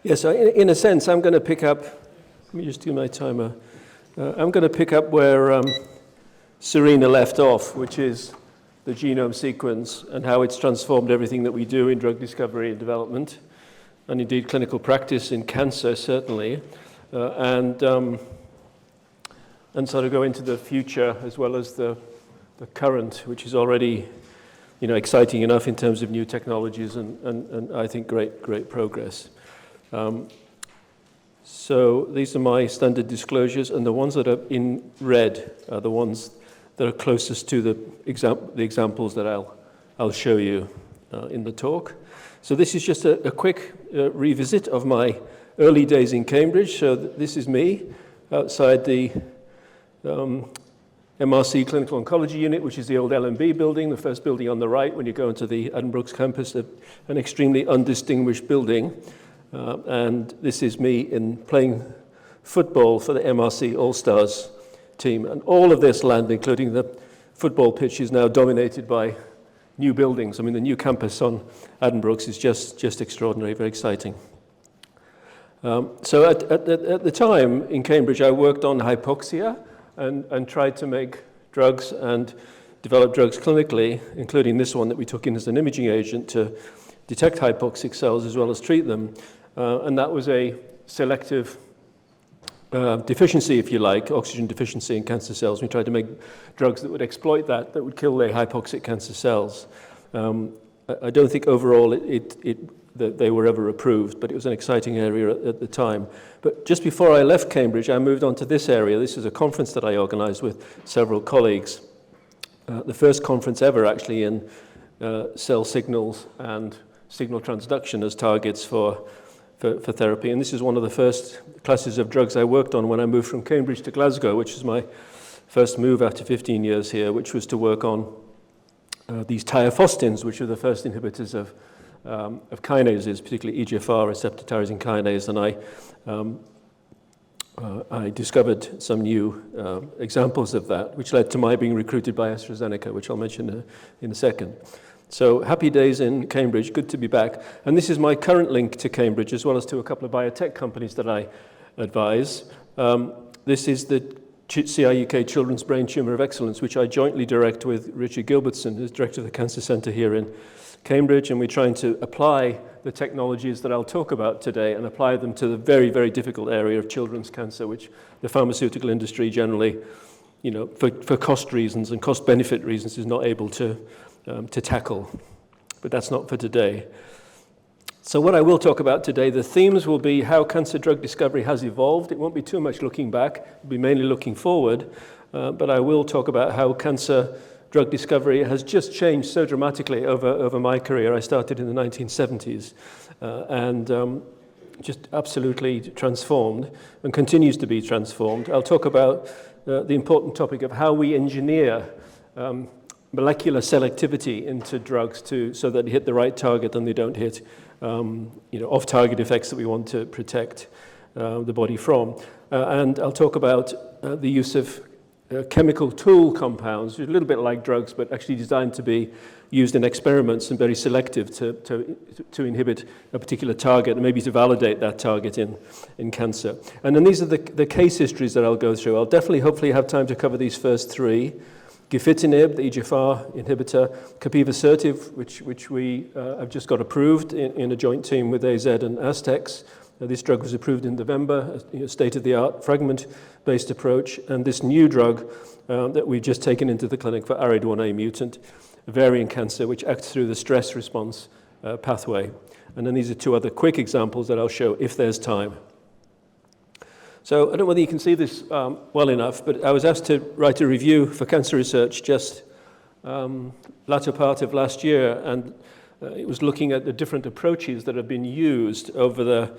Yes, in a sense, I'm going to pick up, let me just do my timer. I'm going to pick up where Serena left off, which is the genome sequence and how it's transformed everything that we do in drug discovery and development, and indeed clinical practice in cancer, certainly, and sort of go into the future as well as the current, which is already, exciting enough in terms of new technologies and I think great progress. So these are my standard disclosures, and the ones that are in red are the ones that are closest to the examples that I'll show you in the talk. So this is just a quick revisit of my early days in Cambridge. So this is me outside the MRC Clinical Oncology Unit, which is the old LMB building, the first building on the right when you go into the Addenbrooke's campus, an extremely undistinguished building. And this is me in playing football for the MRC All-Stars team. And all of this land, including the football pitch, is now dominated by new buildings. I mean, the new campus on Addenbrooke's is just extraordinary, very exciting. So at the time in Cambridge, I worked on hypoxia and tried to make drugs and develop drugs clinically, including this one that we took in as an imaging agent to detect hypoxic cells as well as treat them. And that was a selective deficiency, if you like, oxygen deficiency in cancer cells. We tried to make drugs that would exploit that would kill the hypoxic cancer cells. I don't think overall that they were ever approved, but it was an exciting area at the time. But just before I left Cambridge, I moved on to this area. This is a conference that I organized with several colleagues. The first conference ever, actually, in cell signals and signal transduction as targets for therapy. And this is one of the first classes of drugs I worked on when I moved from Cambridge to Glasgow, which is my first move after 15 years here, which was to work on these thiophosphins, which are the first inhibitors of kinases, particularly EGFR receptor tyrosine kinase. And I discovered some new examples of that, which led to my being recruited by AstraZeneca, which I'll mention in a second. So happy days in Cambridge, good to be back. And this is my current link to Cambridge, as well as to a couple of biotech companies that I advise. This is the CIUK Children's Brain Tumor of Excellence, which I jointly direct with Richard Gilbertson, who's director of the Cancer Centre here in Cambridge, and we're trying to apply the technologies that I'll talk about today and apply them to the very, very difficult area of children's cancer, which the pharmaceutical industry generally, for cost reasons and cost-benefit reasons, is not able to tackle. But that's not for today. So what I will talk about today, the themes will be how cancer drug discovery has evolved. It won't be too much looking back, it'll be mainly looking forward, but I will talk about how cancer drug discovery has just changed so dramatically over my career. I started in the 1970s and just absolutely transformed and continues to be transformed. I'll talk about the important topic of how we engineer molecular selectivity into drugs so that they hit the right target and they don't hit off-target effects that we want to protect the body from. And I'll talk about the use of chemical tool compounds, a little bit like drugs, but actually designed to be used in experiments and very selective to inhibit a particular target and maybe to validate that target in cancer. And then these are the case histories that I'll go through. I'll definitely, hopefully, have time to cover these first three. Gefitinib, the EGFR inhibitor, Capivasertib, which we have just got approved in a joint team with AZ and Aztecs. This drug was approved in November, a state-of-the-art fragment-based approach, and this new drug that we've just taken into the clinic for ARID1A mutant ovarian cancer, which acts through the stress response pathway. And then these are two other quick examples that I'll show if there's time. So I don't know whether you can see this well enough, but I was asked to write a review for Cancer Research just latter part of last year, and it was looking at the different approaches that have been used over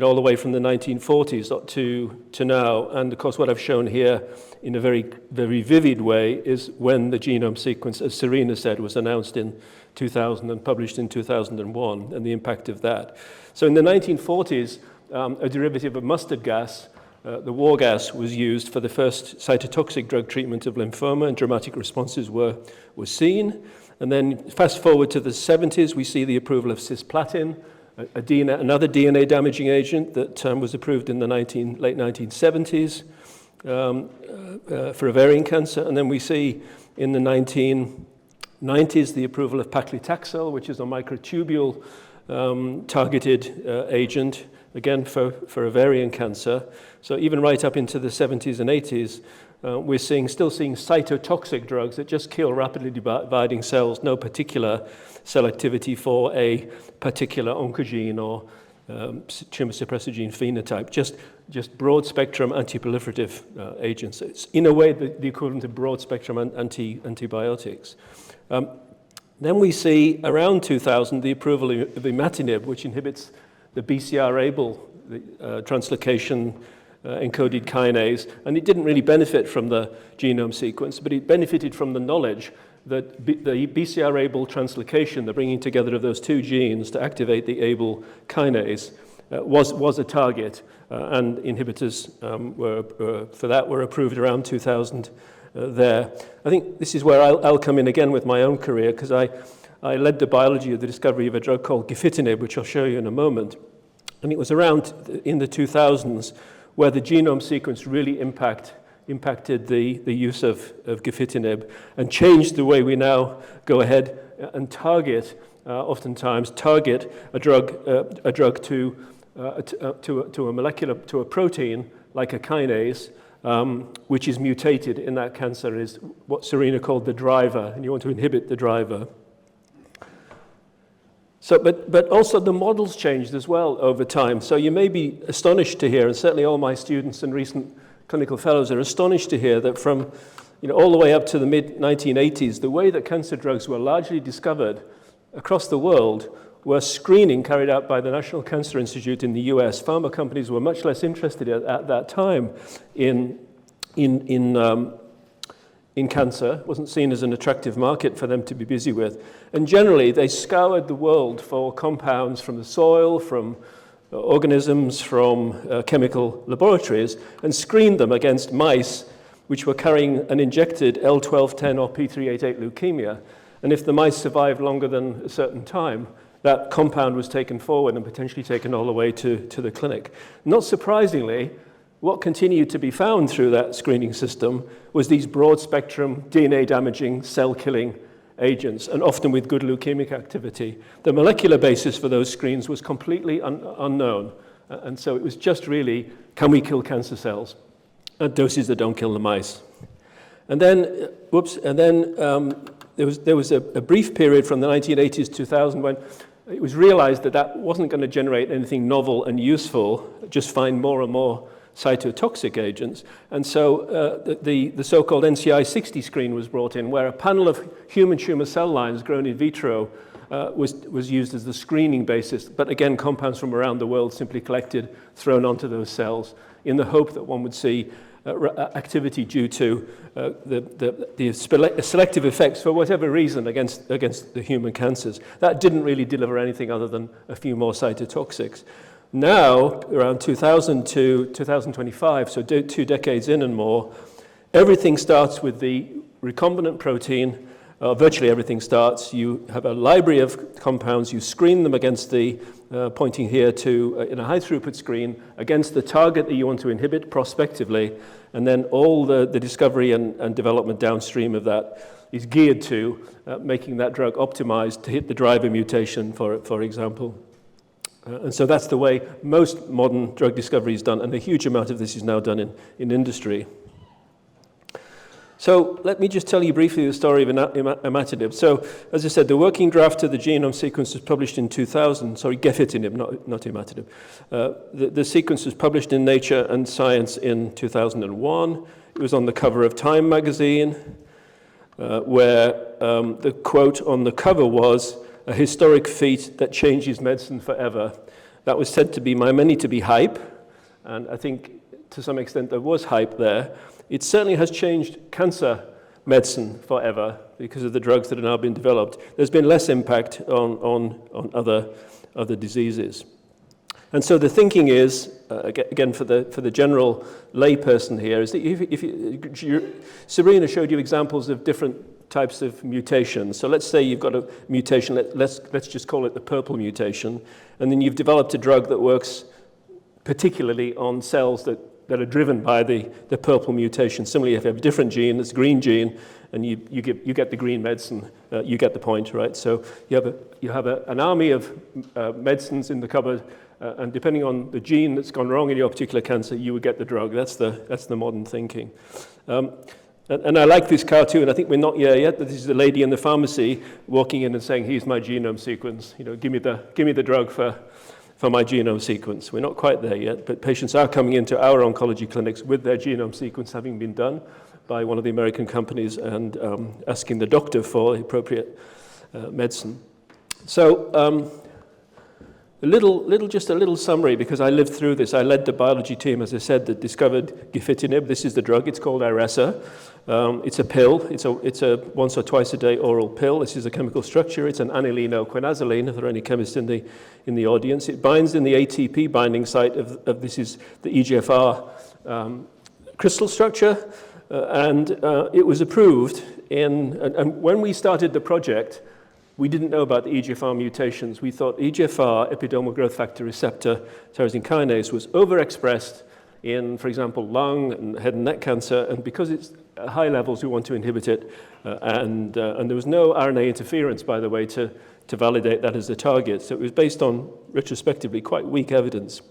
all the way from the 1940s up to now. And of course, what I've shown here in a very, very vivid way is when the genome sequence, as Serena said, was announced in 2000 and published in 2001, and the impact of that. So in the 1940s, a derivative of mustard gas, the war gas, was used for the first cytotoxic drug treatment of lymphoma, and dramatic responses were seen. And then fast forward to the 70s, we see the approval of cisplatin, another DNA damaging agent that was approved in the late 1970s for ovarian cancer. And then we see in the 1990s the approval of paclitaxel, which is a microtubule targeted agent, again for ovarian cancer. So even right up into the 70s and 80s, we're still seeing cytotoxic drugs that just kill rapidly dividing cells, no particular selectivity for a particular oncogene or tumor suppressor gene phenotype, just broad spectrum antiproliferative agents. It's in a way the equivalent of broad spectrum antibiotics. Then we see around 2000 the approval of imatinib, which inhibits the BCR-ABL translocation encoded kinase, and it didn't really benefit from the genome sequence, but it benefited from the knowledge that the BCR-ABL translocation, the bringing together of those two genes to activate the ABL kinase, was a target, and inhibitors for that were approved around 2000 there. I think this is where I'll come in again with my own career, because I led the biology of the discovery of a drug called Gefitinib, which I'll show you in a moment. And it was around in the 2000s where the genome sequence really impacted the use of Gefitinib and changed the way we now go ahead and oftentimes target a drug to a protein like a kinase, which is mutated in that cancer, is what Serena called the driver, and you want to inhibit the driver. So, but also the models changed as well over time. So you may be astonished to hear, and certainly all my students and recent clinical fellows are astonished to hear that from all the way up to the mid-1980s, the way that cancer drugs were largely discovered across the world were screening carried out by the National Cancer Institute in the US. Pharma companies were much less interested at that time in cancer. It wasn't seen as an attractive market for them to be busy with. And generally, they scoured the world for compounds from the soil, from organisms, from chemical laboratories, and screened them against mice which were carrying an injected L1210 or P388 leukemia. And if the mice survived longer than a certain time, that compound was taken forward and potentially taken all the way to the clinic. Not surprisingly, what continued to be found through that screening system was these broad-spectrum DNA-damaging, cell-killing agents, and often with good leukemic activity. The molecular basis for those screens was completely unknown, and so it was just really, can we kill cancer cells at doses that don't kill the mice? And then, there was a brief period from the 1980s to 2000 when it was realized that that wasn't going to generate anything novel and useful, just find more and more cytotoxic agents. And so the so-called NCI-60 screen was brought in, where a panel of human tumor cell lines grown in vitro was used as the screening basis. But again, compounds from around the world simply collected, thrown onto those cells in the hope that one would see activity due to the selective effects for whatever reason against the human cancers. That didn't really deliver anything other than a few more cytotoxics. Now, around 2000 to 2025, so 2 decades in and more, everything starts with the recombinant protein. Virtually everything starts. You have a library of compounds. You screen them against the, pointing here to, in a high throughput screen, against the target that you want to inhibit prospectively. And then all the discovery and development downstream of that is geared to making that drug optimized to hit the driver mutation, for example. And so that's the way most modern drug discovery is done, and a huge amount of this is now done in industry. So let me just tell you briefly the story of imatinib. So, as I said, the working draft of the genome sequence was published in 2000. Sorry, Gefitinib, not imatinib. The sequence was published in Nature and Science in 2001. It was on the cover of Time magazine, where the quote on the cover was, "A historic feat that changes medicine forever." That was said to be by many to be hype, and I think to some extent there was hype there. It certainly has changed cancer medicine forever because of the drugs that have now been developed. There's been less impact on other diseases. And so the thinking is, again for the general lay person here, is that Sabrina showed you examples of different types of mutations. So let's say you've got a mutation, let's just call it the purple mutation, and then you've developed a drug that works particularly on cells that are driven by the purple mutation. Similarly, if you have a different gene, it's a green gene, and you get the green medicine, you get the point, right? So you have an army of medicines in the cupboard, and depending on the gene that's gone wrong in your particular cancer, you would get the drug. That's the modern thinking. And I like this cartoon. I think we're not there yet, but this is the lady in the pharmacy walking in and saying, "Here's my genome sequence. Give me the drug for my genome sequence." We're not quite there yet, but patients are coming into our oncology clinics with their genome sequence having been done by one of the American companies and asking the doctor for the appropriate medicine. So just a little summary, because I lived through this. I led the biology team, as I said, that discovered Gefitinib. This is the drug. It's called Iressa. It's a pill. It's a once or twice a day oral pill. This is a chemical structure. It's an anilinoquinazoline, if there are any chemists in the audience. It binds in the ATP binding site of this is the EGFR crystal structure, and it was approved and when we started the project, we didn't know about the EGFR mutations. We thought EGFR, epidermal growth factor receptor tyrosine kinase, was overexpressed in, for example, lung and head and neck cancer, and because it's at high levels, we want to inhibit it. And there was no RNA interference, by the way, to validate that as a target. So it was based on, retrospectively, quite weak evidence.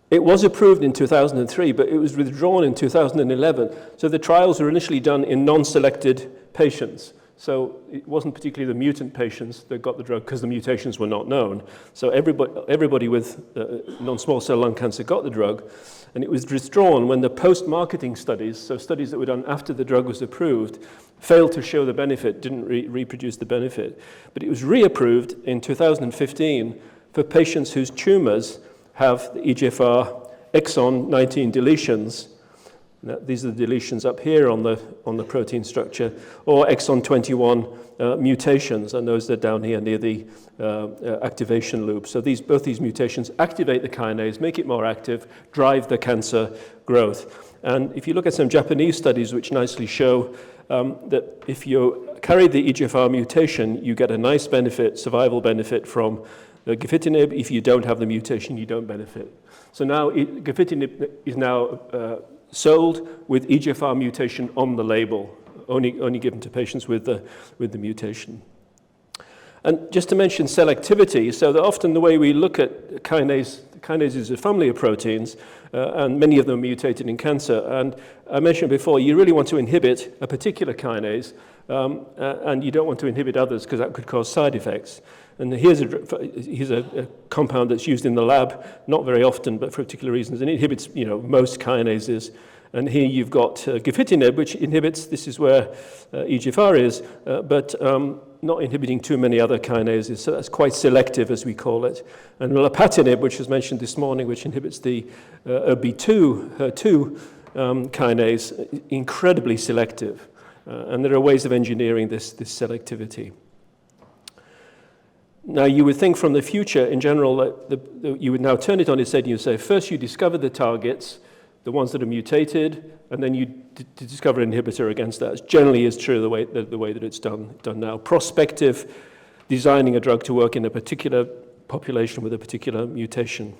It was approved in 2003, but it was withdrawn in 2011. So the trials were initially done in non-selected patients. So it wasn't particularly the mutant patients that got the drug because the mutations were not known. So everybody with non-small cell lung cancer got the drug, and it was withdrawn when the post-marketing studies, so studies that were done after the drug was approved, failed to show the benefit, didn't reproduce the benefit. But it was reapproved in 2015 for patients whose tumors have the EGFR exon 19 deletions. Now, these are the deletions up here on the protein structure, or exon 21 mutations, and those are down here near the activation loop. So both these mutations activate the kinase, make it more active, drive the cancer growth. And if you look at some Japanese studies which nicely show that if you carry the EGFR mutation, you get a nice benefit, survival benefit from the Gefitinib. If you don't have the mutation, you don't benefit. So now Gefitinib is now sold with EGFR mutation on the label, only given to patients with the mutation. And just to mention selectivity, so that often the way we look at kinase is a family of proteins, and many of them are mutated in cancer. And I mentioned before, you really want to inhibit a particular kinase, and you don't want to inhibit others because that could cause side effects. And here's a compound that's used in the lab, not very often, but for particular reasons, and it inhibits most kinases. And here you've got Gefitinib, which inhibits, this is where EGFR is, but not inhibiting too many other kinases, so that's quite selective, as we call it. And Lapatinib, which was mentioned this morning, which inhibits the HER2 kinase, incredibly selective. And there are ways of engineering this selectivity. Now, you would think from the future, in general, that you would now turn it on its head and you say, first you discover the targets, the ones that are mutated, and then you discover an inhibitor against that. It generally is true the way that it's done now. Prospective, designing a drug to work in a particular population with a particular mutation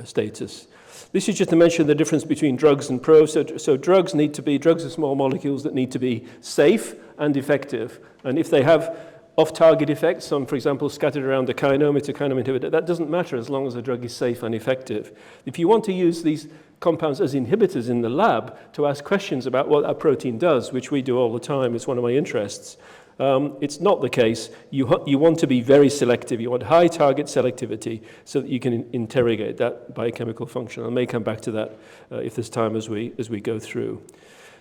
status. This is just to mention the difference between drugs and probes. So drugs are small molecules that need to be safe and effective. And if they have off-target effects, some, for example, scattered around the kinome, it's a kinome inhibitor, that doesn't matter as long as the drug is safe and effective. If you want to use these compounds as inhibitors in the lab to ask questions about what that protein does, which we do all the time, it's one of my interests, it's not the case. You want to be very selective. You want high target selectivity so that you can interrogate that biochemical function. I may come back to that if there's time as we go through.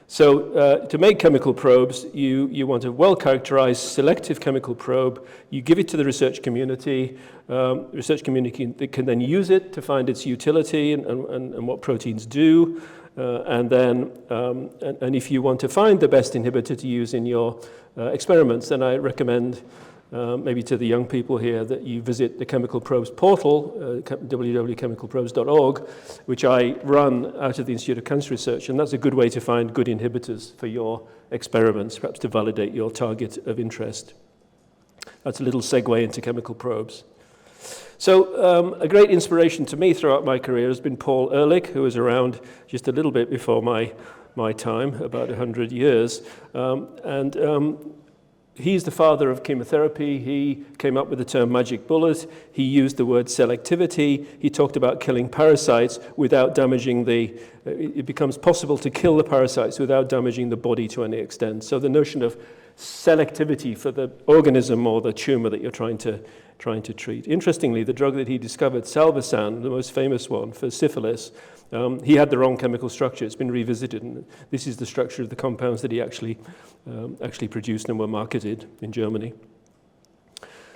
So to make chemical probes, you want a well-characterized selective chemical probe. You give it to the research community. Research community can then use it to find its utility and what proteins do. And if you want to find the best inhibitor to use in your experiments, then I recommend maybe to the young people here, that you visit the Chemical Probes portal, www.chemicalprobes.org, which I run out of the Institute of Cancer Research, and that's a good way to find good inhibitors for your experiments, perhaps to validate your target of interest. That's a little segue into chemical probes. So a great inspiration to me throughout my career has been Paul Ehrlich, who was around just a little bit before my time, about 100 years. He's the father of chemotherapy. He came up with the term magic bullet. He used the word selectivity. He talked about killing parasites without damaging it becomes possible to kill the parasites without damaging the body to any extent. So the notion of selectivity for the organism or the tumor that you're trying to treat. Interestingly, the drug that he discovered, salvarsan, the most famous one for syphilis, he had the wrong chemical structure. It's been revisited, and this is the structure of the compounds that he actually produced and were marketed in Germany.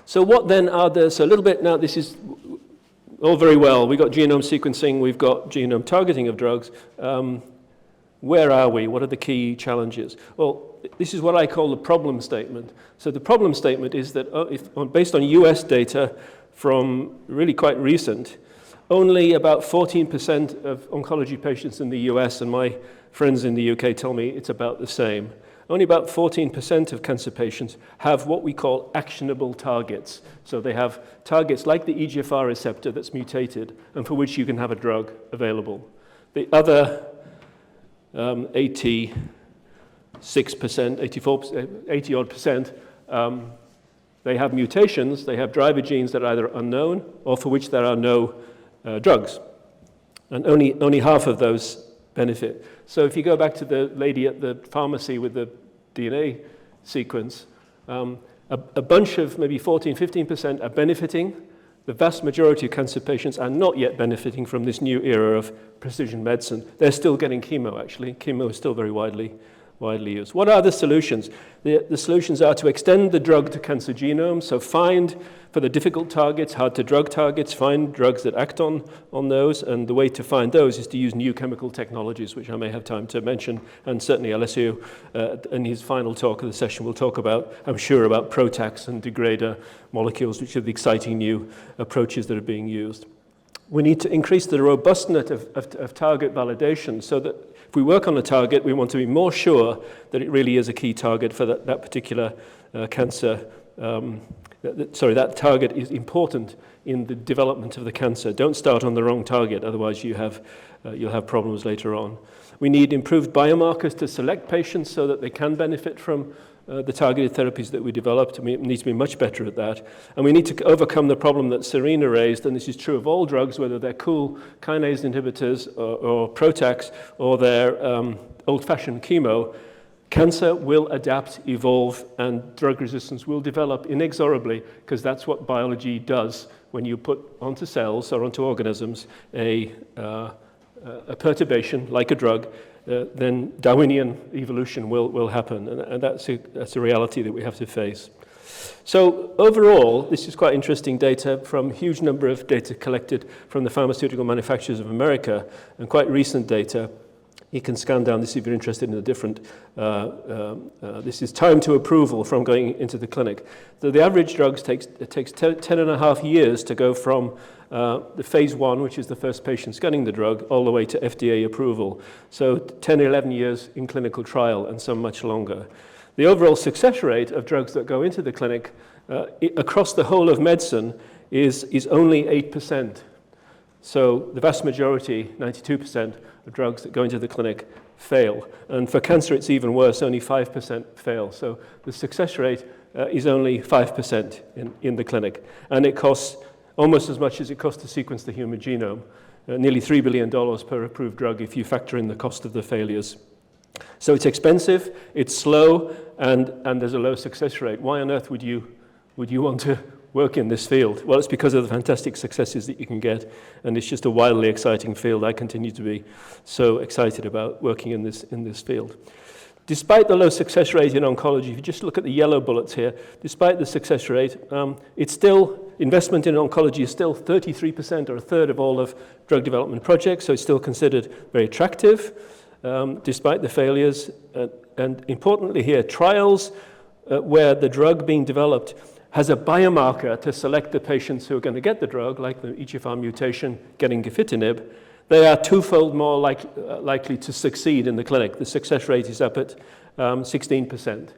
So what then are so a little bit now, this is all very well. We've got genome sequencing, we've got genome targeting of drugs. Where are we? What are the key challenges? Well, this is what I call the problem statement. So the problem statement is that based on US data from really quite recent, only about 14% of oncology patients in the US, and my friends in the UK tell me it's about the same. Only about 14% of cancer patients have what we call actionable targets. So they have targets like the EGFR receptor that's mutated and for which you can have a drug available. The other 86%, 80-odd%, they have mutations, they have driver genes that are either unknown or for which there are no drugs. And only half of those benefit. So if you go back to the lady at the pharmacy with the DNA sequence, a bunch of maybe 14, 15% are benefiting. The vast majority of cancer patients are not yet benefiting from this new era of precision medicine. They're still getting chemo, actually. Chemo is still very widely used. What are the solutions? The solutions are to extend the drug to cancer genome, so find, for the difficult targets, hard-to-drug targets, find drugs that act on those, and the way to find those is to use new chemical technologies, which I may have time to mention, and certainly Alessio, in his final talk of the session, will talk about, I'm sure, about PROTACs and degrader molecules, which are the exciting new approaches that are being used. We need to increase the robustness of target validation so that if we work on a target, we want to be more sure that it really is a key target for that particular cancer. That target is important in the development of the cancer. Don't start on the wrong target, otherwise you'll have problems later on. We need improved biomarkers to select patients so that they can benefit from the targeted therapies that we developed. We need to be much better at that. And we need to overcome the problem that Serena raised, and this is true of all drugs, whether they're cool kinase inhibitors or PROTACs or they're old-fashioned chemo. Cancer will adapt, evolve, and drug resistance will develop inexorably because that's what biology does when you put onto cells or onto organisms a perturbation like a drug. Then Darwinian evolution will happen, and that's a reality that we have to face. So overall, this is quite interesting data from a huge number of data collected from the pharmaceutical manufacturers of America, and quite recent data. You can scan down this if you're interested in the different, this is time to approval from going into the clinic. So the average drugs takes 10.5 years to go from the phase 1, which is the first patients getting the drug, all the way to FDA approval. So 10, 11 years in clinical trial and some much longer. The overall success rate of drugs that go into the clinic across the whole of medicine is only 8%. So the vast majority, 92%, of drugs that go into the clinic fail. And for cancer, it's even worse, only 5% fail. So the success rate is only 5% in the clinic. And it costs almost as much as it costs to sequence the human genome, nearly $3 billion per approved drug if you factor in the cost of the failures. So it's expensive, it's slow, and there's a low success rate. Why on earth would you want to work in this field? Well, it's because of the fantastic successes that you can get, and it's just a wildly exciting field. I continue to be so excited about working in this field. Despite the low success rate in oncology, if you just look at the yellow bullets here, despite the success rate, it's still, investment in oncology is still 33% or a third of all of drug development projects, so it's still considered very attractive, despite the failures. And importantly here, trials where the drug being developed has a biomarker to select the patients who are going to get the drug, like the EGFR mutation getting Gefitinib, they are twofold more likely to succeed in the clinic. The success rate is up at 16%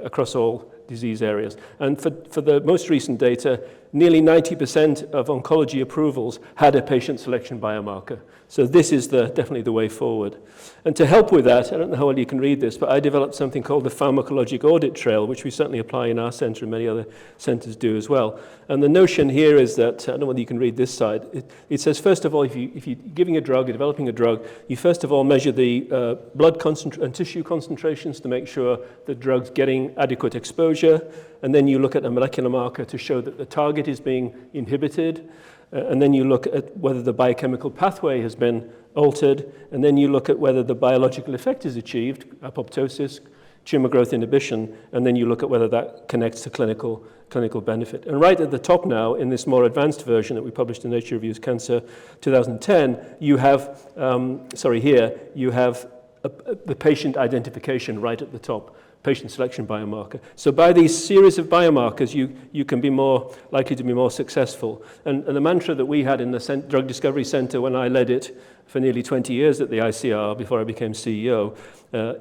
across all disease areas. And for the most recent data, nearly 90% of oncology approvals had a patient selection biomarker. So this is definitely the way forward. And to help with that, I don't know how well you can read this, but I developed something called the pharmacologic audit trail, which we certainly apply in our center and many other centers do as well. And the notion here is that, I don't know whether you can read this side, it says, first of all, if you're giving a drug, or developing a drug, you first of all measure the blood and tissue concentrations to make sure the drug's getting adequate exposure, and then you look at a molecular marker to show that the target is being inhibited, and then you look at whether the biochemical pathway has been altered, and then you look at whether the biological effect is achieved, apoptosis, tumor growth inhibition, and then you look at whether that connects to clinical benefit. And right at the top now, in this more advanced version that we published in Nature Reviews Cancer 2010, you have, you have the patient identification right at the top, patient selection biomarker. So by these series of biomarkers, you can be more likely to be more successful. And the mantra that we had in the Drug Discovery Center when I led it for nearly 20 years at the ICR before I became CEO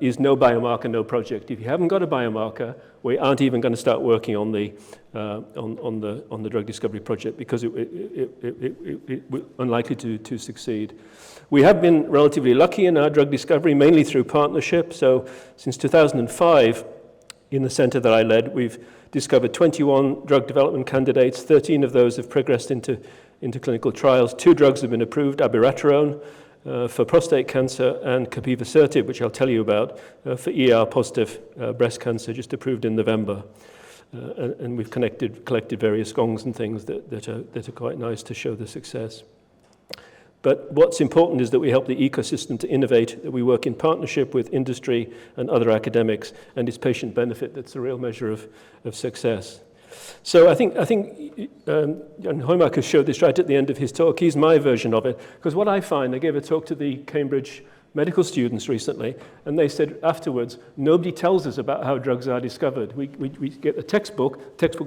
is no biomarker, no project. If you haven't got a biomarker, we aren't even going to start working on the drug discovery project because we're unlikely to succeed. We have been relatively lucky in our drug discovery, mainly through partnership. So since 2005, in the center that I led, we've discovered 21 drug development candidates. 13 of those have progressed into clinical trials. 2 drugs have been approved, abiraterone for prostate cancer and Capivasertib, which I'll tell you about, for ER-positive breast cancer, just approved in November. And we've collected various gongs and things that are quite nice to show the success. But what's important is that we help the ecosystem to innovate, that we work in partnership with industry and other academics, and it's patient benefit that's the real measure of success. So I think Jan Hoijmakers showed this right at the end of his talk. He's my version of it, because what I find, I gave a talk to the Cambridge medical students recently, and they said afterwards, nobody tells us about how drugs are discovered. We get a textbook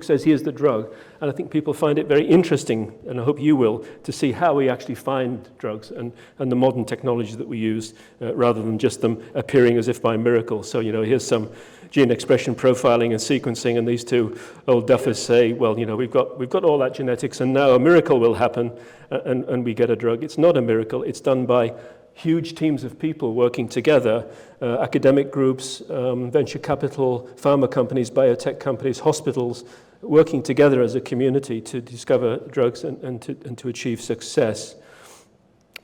says here's the drug, and I think people find it very interesting, and I hope you will, to see how we actually find drugs and the modern technology that we use, rather than just them appearing as if by miracle. So, here's some gene expression profiling and sequencing, and these two old duffers say, well, we've got all that genetics, and now a miracle will happen, and we get a drug. It's not a miracle. It's done by huge teams of people working together, academic groups, venture capital, pharma companies, biotech companies, hospitals, working together as a community to discover drugs and to achieve success.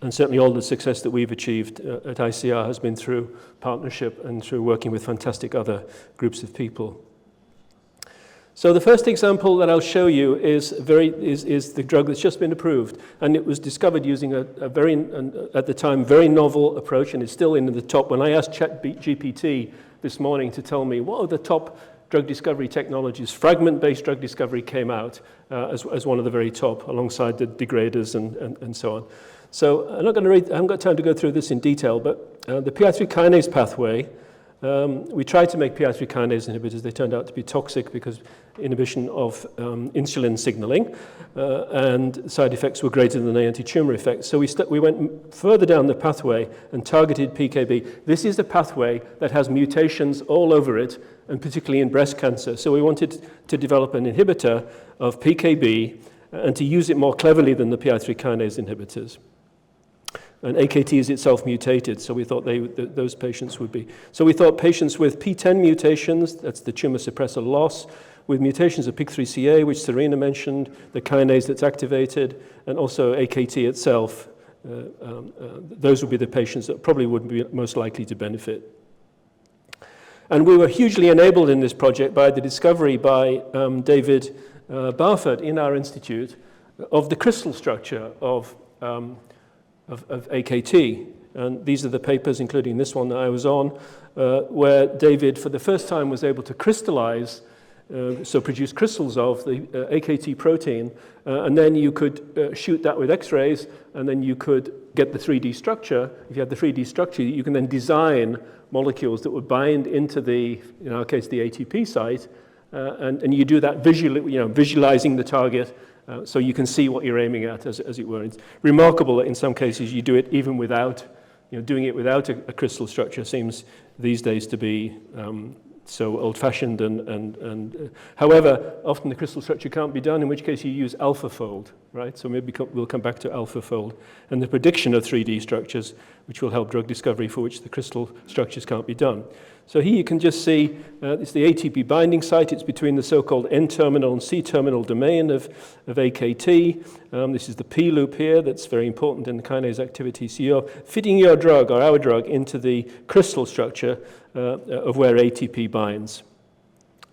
And certainly all the success that we've achieved at ICR has been through partnership and through working with fantastic other groups of people. So the first example that I'll show you is the drug that's just been approved, and it was discovered using a very, at the time, very novel approach, and it's still in the top. When I asked ChatGPT this morning to tell me what are the top drug discovery technologies, fragment-based drug discovery came out as one of the very top, alongside the degraders and so on. So I'm not going to read, I haven't got time to go through this in detail, but the PI3 kinase pathway, we tried to make PI3 kinase inhibitors. They turned out to be toxic because inhibition of insulin signaling and side effects were greater than the anti-tumor effects. So we went further down the pathway and targeted PKB. This is a pathway that has mutations all over it, and particularly in breast cancer. So we wanted to develop an inhibitor of PKB and to use it more cleverly than the PI3 kinase inhibitors. And AKT is itself mutated, so we thought those patients would be. So we thought patients with P10 mutations, that's the tumor suppressor loss, with mutations of PIK3CA, which Serena mentioned, the kinase that's activated, and also AKT itself, those would be the patients that probably would be most likely to benefit. And we were hugely enabled in this project by the discovery by David Barford in our institute of the crystal structure of AKT. And these are the papers, including this one that I was on, where David, for the first time, was able to crystallize, so produce crystals of the AKT protein, and then you could shoot that with X-rays, and then you could get the 3D structure. If you have the 3D structure, you can then design molecules that would bind into the, in our case, the ATP site, and you do that visually, visualizing the target, so you can see what you're aiming at, as it were. It's remarkable that in some cases you do it even without, doing it without a crystal structure seems these days to be so old-fashioned, and however, often the crystal structure can't be done, in which case you use AlphaFold, right? So maybe we'll come back to AlphaFold and the prediction of 3D structures, which will help drug discovery for which the crystal structures can't be done. So here you can just see it's the ATP binding site. It's between the so-called N-terminal and C-terminal domain of AKT. This is the P loop here that's very important in the kinase activity. So you're fitting your drug, or our drug, into the crystal structure of where ATP binds.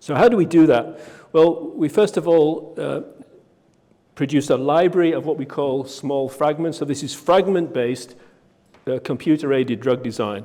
So how do we do that? Well, we first of all produced a library of what we call small fragments. So this is fragment-based computer-aided drug design.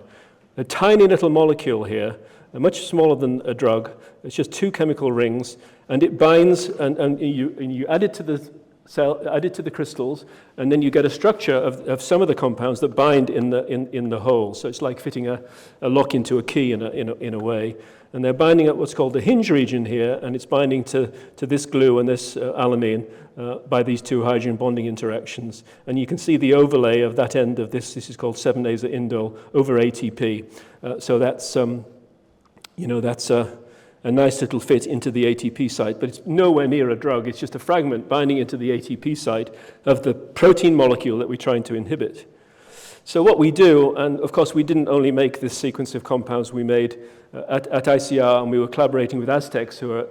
A tiny little molecule here, much smaller than a drug. It's just 2 chemical rings, and it binds, and you add it to the cell, add it to the crystals, and then you get a structure of some of the compounds that bind in the hole. So it's like fitting a lock into a key in a way. And they're binding at what's called the hinge region here, and it's binding to this glue and this alanine by these 2 hydrogen bonding interactions. And you can see the overlay of that end of this. This is called 7-aza indole over ATP. So that's, that's a nice little fit into the ATP site, but it's nowhere near a drug. It's just a fragment binding into the ATP site of the protein molecule that we're trying to inhibit. So what we do, and of course we didn't only make this sequence of compounds we made at ICR, and we were collaborating with Aztecs, who are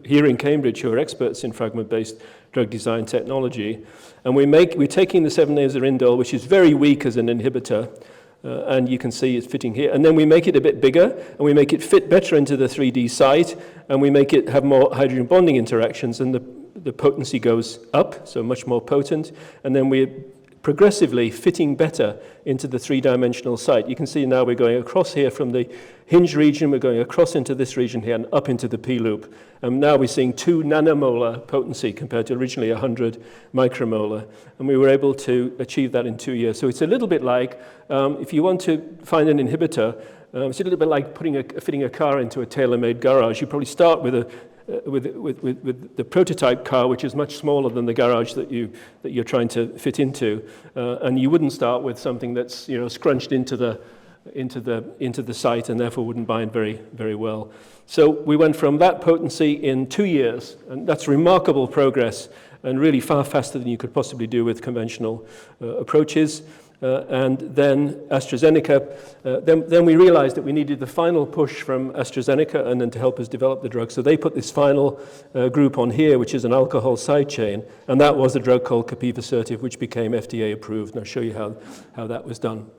here in Cambridge, who are experts in fragment-based drug design technology. And we're taking the 7-aza indole, which is very weak as an inhibitor, and you can see it's fitting here. And then we make it a bit bigger, and we make it fit better into the 3D site, and we make it have more hydrogen bonding interactions, and the potency goes up, so much more potent. And then we're progressively fitting better into the 3-dimensional site. You can see now we're going across here from the hinge region, we're going across into this region here and up into the P loop. And now we're seeing 2 nanomolar potency compared to originally 100 micromolar. And we were able to achieve that in 2 years. So it's a little bit like, if you want to find an inhibitor, it's a little bit like fitting a car into a tailor-made garage. You probably start with the prototype car, which is much smaller than the garage that you're trying to fit into, and you wouldn't start with something that's scrunched into the site and therefore wouldn't bind very, very well. So we went from that potency in 2 years, and that's remarkable progress, and really far faster than you could possibly do with conventional approaches. And then AstraZeneca, then we realized that we needed the final push from AstraZeneca and then to help us develop the drug. So they put this final group on here, which is an alcohol side chain, and that was a drug called Capivasertib, which became FDA approved, and I'll show you how that was done.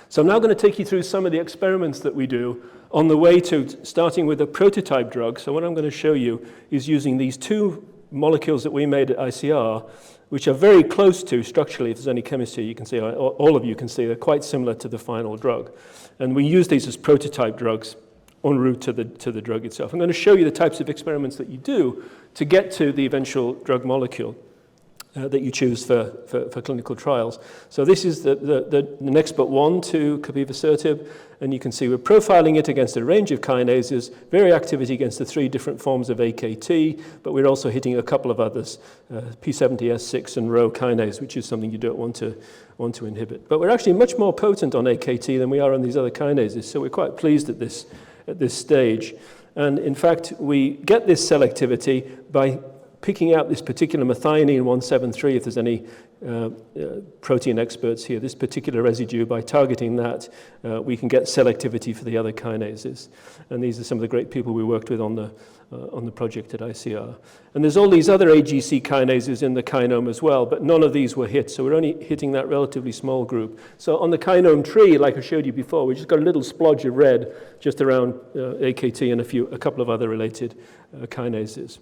So I'm now going to take you through some of the experiments that we do on the way to starting with a prototype drug. So what I'm going to show you is using these 2 molecules that we made at ICR, which are very close to, structurally, if there's any chemistry, you can see, all of you can see, they're quite similar to the final drug. And we use these as prototype drugs en route to the drug itself. I'm going to show you the types of experiments that you do to get to the eventual drug molecule that you choose for clinical trials. So this is the next but one to Capivasertib, and you can see we're profiling it against a range of kinases, very activity against the 3 different forms of AKT, but we're also hitting a couple of others, P70S6 and Rho kinase, which is something you don't want to inhibit. But we're actually much more potent on AKT than we are on these other kinases, so we're quite pleased at this stage. And in fact, we get this selectivity by picking out this particular methionine 173, if there's any protein experts here, this particular residue, by targeting that, we can get selectivity for the other kinases. And these are some of the great people we worked with on the project at ICR. And there's all these other AGC kinases in the kinome as well, but none of these were hit, so we're only hitting that relatively small group. So on the kinome tree, like I showed you before, we just got a little splodge of red just around AKT and a couple of other related kinases.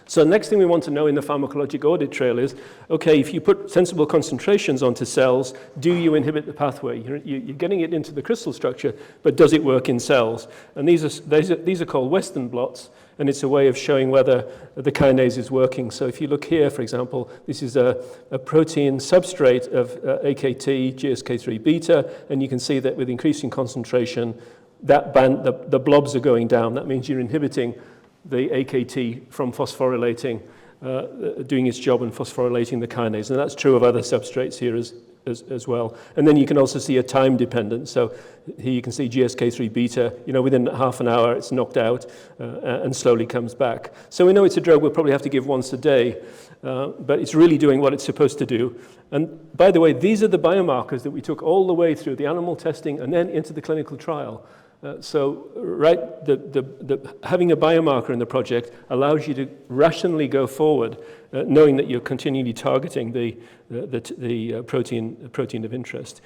So the next thing we want to know in the pharmacologic audit trail is, okay, if you put sensible concentrations onto cells, do you inhibit the pathway? You're getting it into the crystal structure, but does it work in cells? And these are called Western blots, and it's a way of showing whether the kinase is working. So if you look here, for example, this is a protein substrate of AKT, GSK3 beta, and you can see that with increasing concentration, that band, the blobs are going down. That means you're inhibiting the AKT from phosphorylating, doing its job and phosphorylating the kinase. And that's true of other substrates here as well. And then you can also see a time dependence. So here you can see GSK3 beta, within half an hour it's knocked out and slowly comes back. So we know it's a drug we'll probably have to give once a day, but it's really doing what it's supposed to do. And by the way, these are the biomarkers that we took all the way through the animal testing and then into the clinical trial. So having a biomarker in the project allows you to rationally go forward, knowing that you're continually targeting the protein of interest.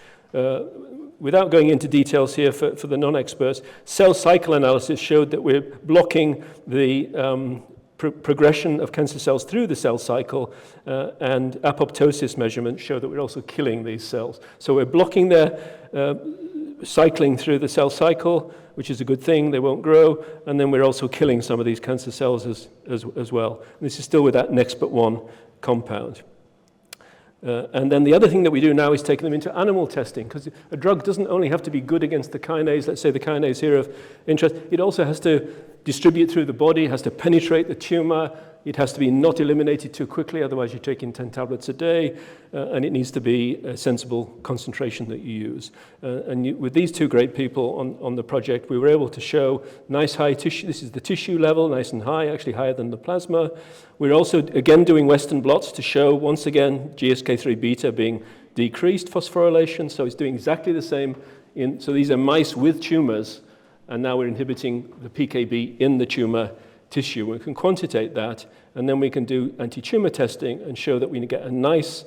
Without going into details here for the non-experts, cell cycle analysis showed that we're blocking the progression of cancer cells through the cell cycle, and apoptosis measurements show that we're also killing these cells. So we're blocking their cycling through the cell cycle, which is a good thing, they won't grow, and then we're also killing some of these cancer cells as well. And this is still with that next but one compound. And then the other thing that we do now is take them into animal testing, because a drug doesn't only have to be good against the kinase, let's say the kinase here of interest, it also has to distribute through the body, has to penetrate the tumor, it has to be not eliminated too quickly, otherwise you're taking 10 tablets a day, and it needs to be a sensible concentration that you use. With these two great people on the project, we were able to show nice high tissue, this is the tissue level, nice and high, actually higher than the plasma. We're also, again, doing Western blots to show, once again, GSK3 beta being decreased phosphorylation, so it's doing exactly the same. So these are mice with tumors, and now we're inhibiting the PKB in the tumor tissue. We can quantitate that, and then we can do anti-tumor testing and show that we get a nice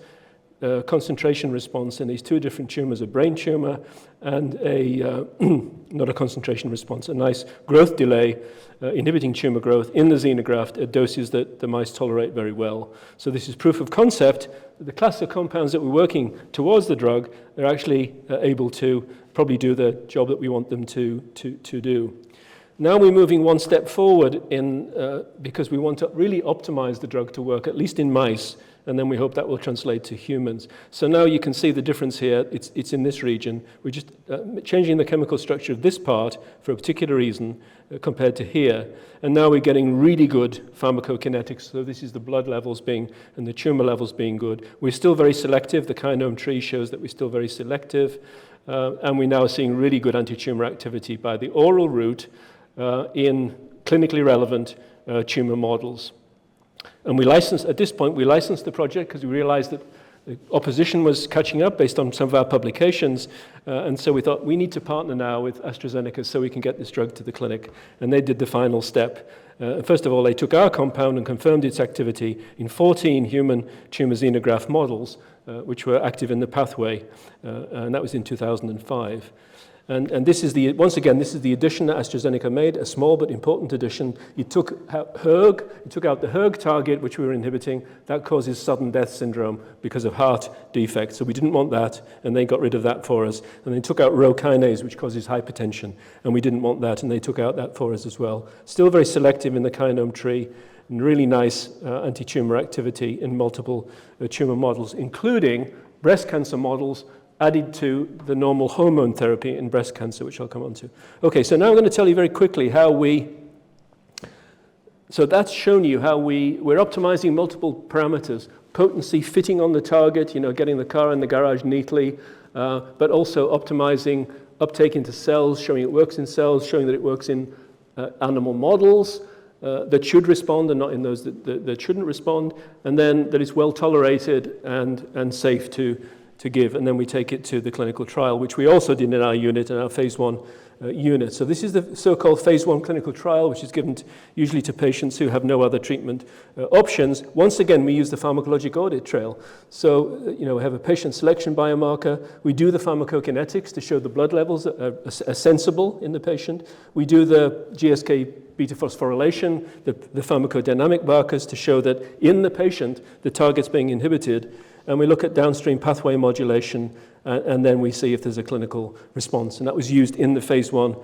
concentration response in these two different tumors, a brain tumor and not a concentration response, a nice growth delay, inhibiting tumor growth in the xenograft at doses that the mice tolerate very well. So this is proof of concept that the class of compounds that we're working towards the drug are actually able to probably do the job that we want them to do. Now we're moving one step forward because we want to really optimize the drug to work, at least in mice, and then we hope that will translate to humans. So now you can see the difference here. It's in this region. We're just changing the chemical structure of this part for a particular reason compared to here. And now we're getting really good pharmacokinetics. So this is the blood levels and the tumor levels being good. We're still very selective. The kinome tree shows that we're still very selective. And we're now seeing really good anti-tumor activity by the oral route in clinically relevant tumor models. And at this point, we licensed the project because we realized that the opposition was catching up based on some of our publications. And so we thought we need to partner now with AstraZeneca so we can get this drug to the clinic. And they did the final step. First of all, they took our compound and confirmed its activity in 14 human tumor xenograft models, which were active in the pathway. And that was in 2005. And this is once again, this is the addition that AstraZeneca made, a small but important addition. It took out the hERG target, which we were inhibiting. That causes sudden death syndrome because of heart defects. So we didn't want that, and they got rid of that for us. And they took out Rho kinase, which causes hypertension, and we didn't want that, and they took out that for us as well. Still very selective in the kinome tree, and really nice anti-tumor activity in multiple tumor models, including breast cancer models added to the normal hormone therapy in breast cancer, which I'll come on to. Okay, so now I'm going to tell you very quickly so that's shown you how we're optimizing multiple parameters, potency, fitting on the target, getting the car in the garage neatly, but also optimizing uptake into cells, showing it works in cells, showing that it works in animal models that should respond and not in those that shouldn't respond, and then that it's well tolerated and safe to give, and then we take it to the clinical trial, which we also did in our unit, in our phase 1 unit. So this is the so-called phase 1 clinical trial, which is given usually to patients who have no other treatment options. Once again, we use the pharmacologic audit trail. So, we have a patient selection biomarker. We do the pharmacokinetics to show the blood levels are sensible in the patient. We do the GSK beta phosphorylation, the pharmacodynamic markers to show that in the patient, the target's being inhibited. And we look at downstream pathway modulation, and then we see if there's a clinical response. And that was used in the phase 1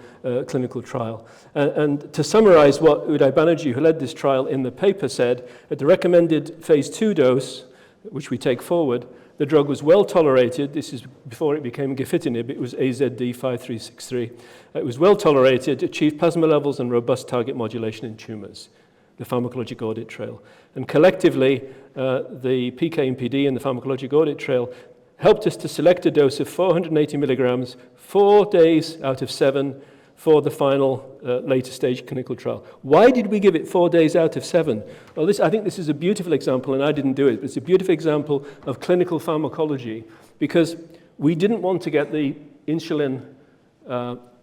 clinical trial. And to summarize what Uday Banerjee, who led this trial in the paper, said, at the recommended phase 2 dose, which we take forward, The drug was well tolerated. This is before it became Gefitinib. It was AZD5363. It was well tolerated, achieved plasma levels and robust target modulation in tumors, the pharmacologic audit trail. And collectively, the PK and PD and the pharmacologic audit trail helped us to select a dose of 480 milligrams, 4 days out of 7 for the final later stage clinical trial. Why did we give it 4 days out of 7? Well, I think this is a beautiful example, and I didn't do it, but it's a beautiful example of clinical pharmacology, because we didn't want to get the insulin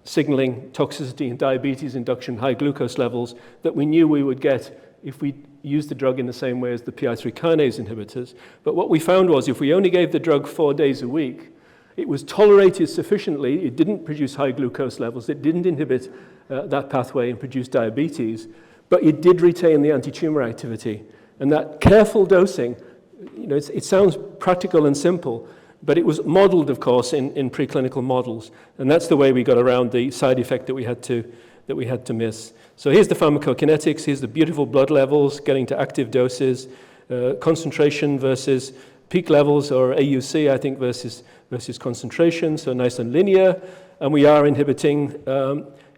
signaling toxicity and diabetes induction, high glucose levels that we knew we would get if we used the drug in the same way as the PI3 kinase inhibitors. But what we found was if we only gave the drug 4 days a week, it was tolerated sufficiently, it didn't produce high glucose levels, it didn't inhibit that pathway and produce diabetes, but it did retain the anti-tumor activity. And that careful dosing, it sounds practical and simple, but it was modeled, of course, in preclinical models. And that's the way we got around the side effect that we had to miss. So here's the pharmacokinetics, here's the beautiful blood levels, getting to active doses, concentration versus peak levels, or AUC, I think, versus concentration, so nice and linear. And we are inhibiting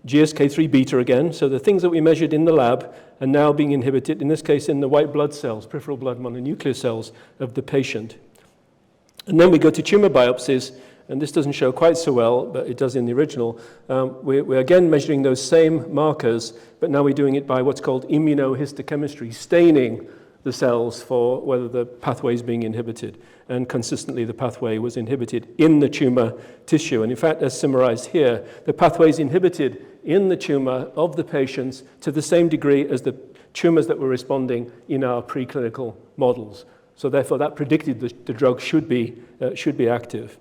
GSK3 beta again. So the things that we measured in the lab are now being inhibited, in this case in the white blood cells, peripheral blood mononuclear cells of the patient. And then we go to tumor biopsies, and this doesn't show quite so well, but it does in the original. We're again measuring those same markers, but now we're doing it by what's called immunohistochemistry, staining the cells for whether the pathway is being inhibited. And consistently, the pathway was inhibited in the tumor tissue. And in fact, as summarized here, the pathway is inhibited in the tumor of the patients to the same degree as the tumors that were responding in our preclinical models. So therefore, that predicted the drug should be active.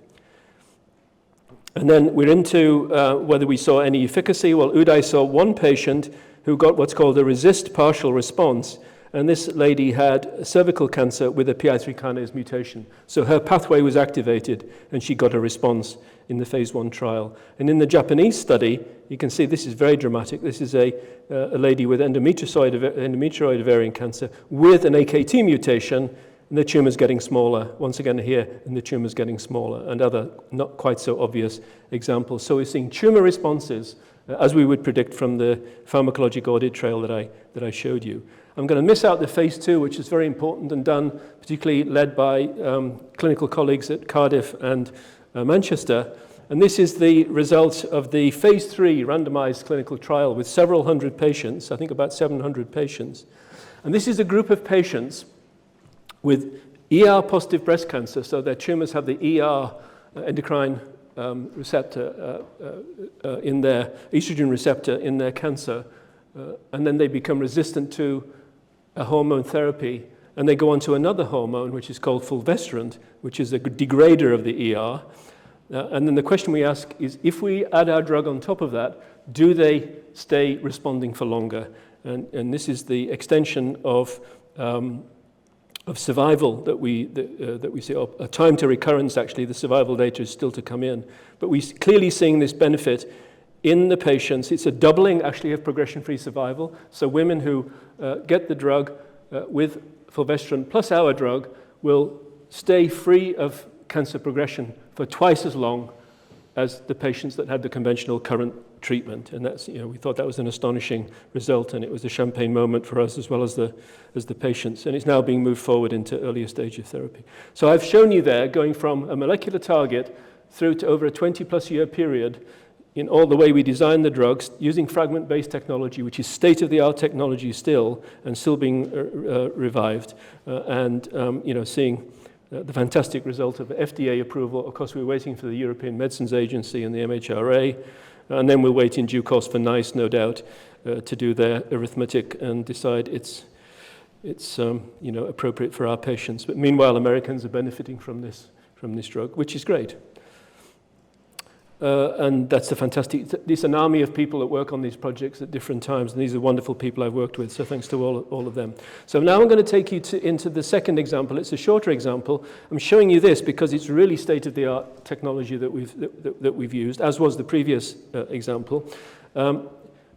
And then we're into whether we saw any efficacy. Well, Uday saw one patient who got what's called a RECIST partial response. And this lady had cervical cancer with a PI3 kinase mutation. So her pathway was activated, and she got a response in the phase 1 trial. And in the Japanese study, you can see this is very dramatic. This is a lady with endometrioid ovarian cancer with an AKT mutation, and the tumor's getting smaller. Once again here, and the tumor's getting smaller, and other not quite so obvious examples. So we're seeing tumor responses, as we would predict from the pharmacologic audit trail that I showed you. I'm going to miss out the phase 2, which is very important and done, particularly led by clinical colleagues at Cardiff and Manchester. And this is the result of the phase 3 randomized clinical trial with several hundred patients, I think about 700 patients. And this is a group of patients with ER-positive breast cancer, so their tumors have the ER endocrine receptor in their estrogen receptor in their cancer, and then they become resistant to a hormone therapy, and they go on to another hormone, which is called fulvestrant, which is a degrader of the ER. And then the question we ask is, if we add our drug on top of that, do they stay responding for longer? And this is the extension of survival that we see, or a time to recurrence. Actually, the survival data is still to come in, but we're clearly seeing this benefit in the patients. It's a doubling, actually, of progression-free survival. So women who get the drug with fulvestrant plus our drug will stay free of cancer progression for twice as long as the patients that had the conventional current treatment. And that's, we thought that was an astonishing result, and it was a champagne moment for us as well as the patients. And it's now being moved forward into earlier stage of therapy. So I've shown you there, going from a molecular target through to over a 20-plus year period, in all the way we design the drugs, using fragment-based technology, which is state-of-the-art technology still, and still being revived, and seeing the fantastic result of FDA approval. Of course, we're waiting for the European Medicines Agency and the MHRA, and then we'll wait in due course for NICE, no doubt, to do their arithmetic and decide it's appropriate for our patients. But meanwhile, Americans are benefiting from this drug, which is great. And that's a fantastic, there's an army of people that work on these projects at different times, and these are wonderful people I've worked with, so thanks to all of them. So now I'm going to take you into the second example. It's a shorter example. I'm showing you this because it's really state-of-the-art technology that we've used, as was the previous example.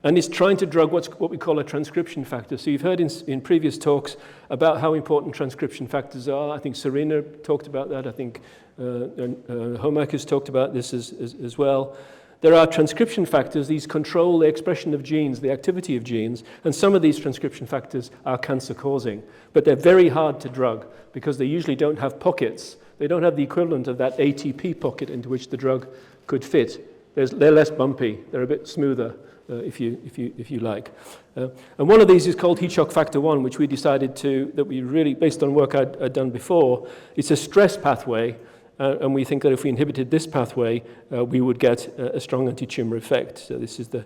and is trying to drug what we call a transcription factor. So you've heard in previous talks about how important transcription factors are. I think Serena talked about that. I think Homak has talked about this as well. There are transcription factors. These control the expression of genes, the activity of genes, and some of these transcription factors are cancer-causing. But they're very hard to drug because they usually don't have pockets. They don't have the equivalent of that ATP pocket into which the drug could fit. They're less bumpy. They're a bit smoother, if you like. And one of these is called heat shock factor 1, which we decided that we really, based on work I'd done before, it's a stress pathway. And we think that if we inhibited this pathway, we would get a strong anti-tumor effect. So this is the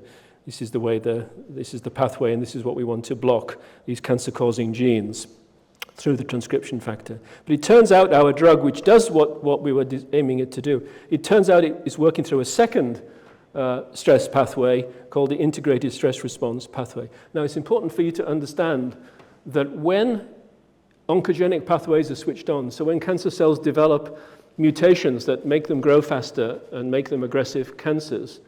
pathway, and this is what we want to block, these cancer-causing genes through the transcription factor. But it turns out our drug, which does what we were aiming it to do, it turns out it is working through a second stress pathway called the integrated stress response pathway. Now, it's important for you to understand that when oncogenic pathways are switched on, so when cancer cells develop mutations that make them grow faster and make them aggressive cancers,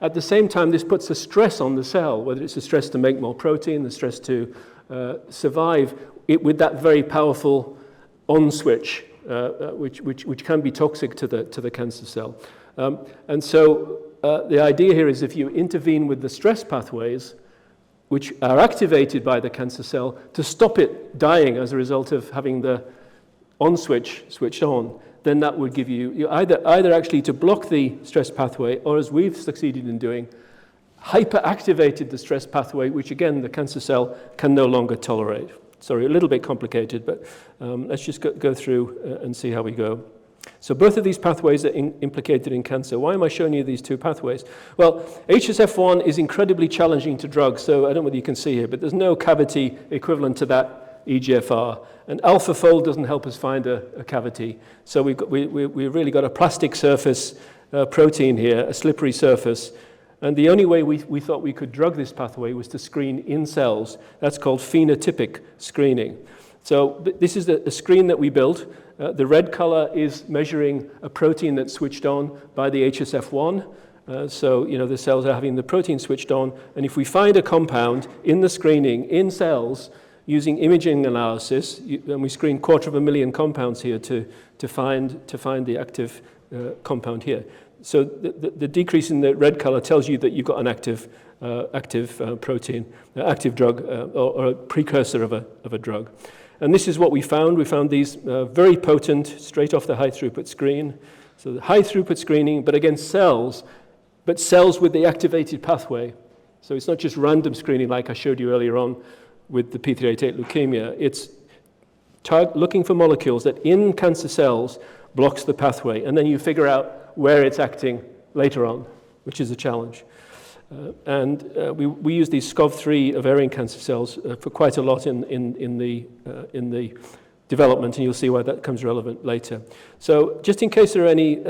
at the same time, this puts a stress on the cell, whether it's a stress to make more protein, the stress to survive, with that very powerful on switch, which can be toxic to the cancer cell. And so the idea here is if you intervene with the stress pathways, which are activated by the cancer cell, to stop it dying as a result of having the on switch switched on, then that would give you either actually to block the stress pathway, or as we've succeeded in doing, hyperactivated the stress pathway, which again the cancer cell can no longer tolerate. Sorry, a little bit complicated, but let's just go through and see how we go. So both of these pathways are implicated in cancer. Why am I showing you these two pathways? Well, HSF1 is incredibly challenging to drug, so I don't know whether you can see here, but there's no cavity equivalent to that EGFR. And AlphaFold doesn't help us find a cavity. So we've really got a plastic surface protein here, a slippery surface. And the only way we thought we could drug this pathway was to screen in cells. That's called phenotypic screening. So this is the screen that we built. The red color is measuring a protein that's switched on by the HSF1. So the cells are having the protein switched on. And if we find a compound in the screening in cells, using imaging analysis, and we screen 250,000 compounds here to find the active compound here. So the decrease in the red color tells you that you've got an active protein, active drug, or a precursor of a drug. And this is what we found. We found these very potent, straight off the high throughput screen. So the high throughput screening, but against cells, but cells with the activated pathway. So it's not just random screening like I showed you earlier on with the P388 leukemia. It's looking for molecules that in cancer cells blocks the pathway, and then you figure out where it's acting later on, which is a challenge. We use these SCOV3 ovarian cancer cells for quite a lot in the development, and you'll see why that comes relevant later. So just in case there are any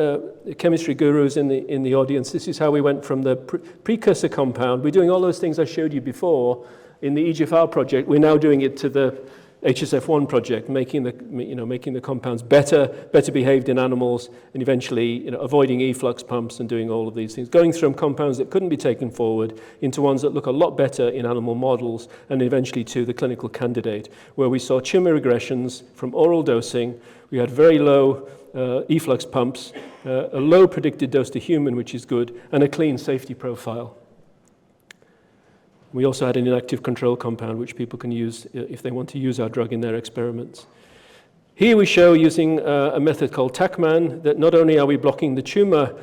chemistry gurus in the audience, this is how we went from the precursor compound. We're doing all those things I showed you before in the EGFR project. We're now doing it to the HSF1 project, making the compounds better behaved in animals, and eventually avoiding efflux pumps and doing all of these things, going from compounds that couldn't be taken forward into ones that look a lot better in animal models, and eventually to the clinical candidate, where we saw tumor regressions from oral dosing. We had very low efflux pumps, a low predicted dose to human, which is good, and a clean safety profile. We also had an inactive control compound, which people can use if they want to use our drug in their experiments. Here we show, using a method called TACMAN, that not only are we blocking the tumor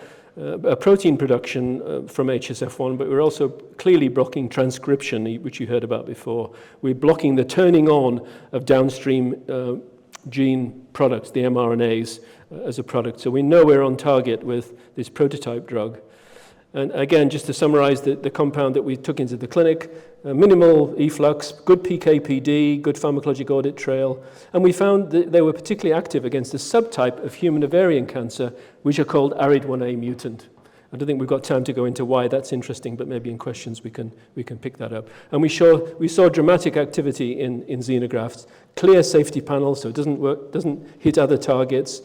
protein production from HSF1, but we're also clearly blocking transcription, which you heard about before. We're blocking the turning on of downstream gene products, the mRNAs, as a product. So we know we're on target with this prototype drug. And again, just to summarize the compound that we took into the clinic, minimal efflux, good PK/PD, good pharmacologic audit trail, and we found that they were particularly active against a subtype of human ovarian cancer, which are called ARID1A mutant. I don't think we've got time to go into why that's interesting, but maybe in questions we can pick that up. And we saw dramatic activity in xenografts, clear safety panel, so it doesn't hit other targets.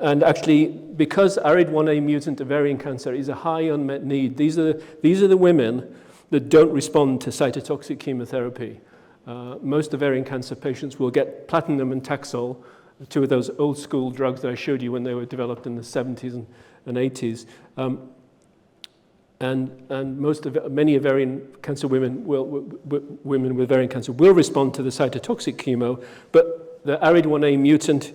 And actually, because ARID1A mutant ovarian cancer is a high unmet need, these are the women that don't respond to cytotoxic chemotherapy. Most ovarian cancer patients will get platinum and Taxol, two of those old school drugs that I showed you when they were developed in the 70s and 80s. And many ovarian cancer women women with ovarian cancer will respond to the cytotoxic chemo, but the ARID1A mutant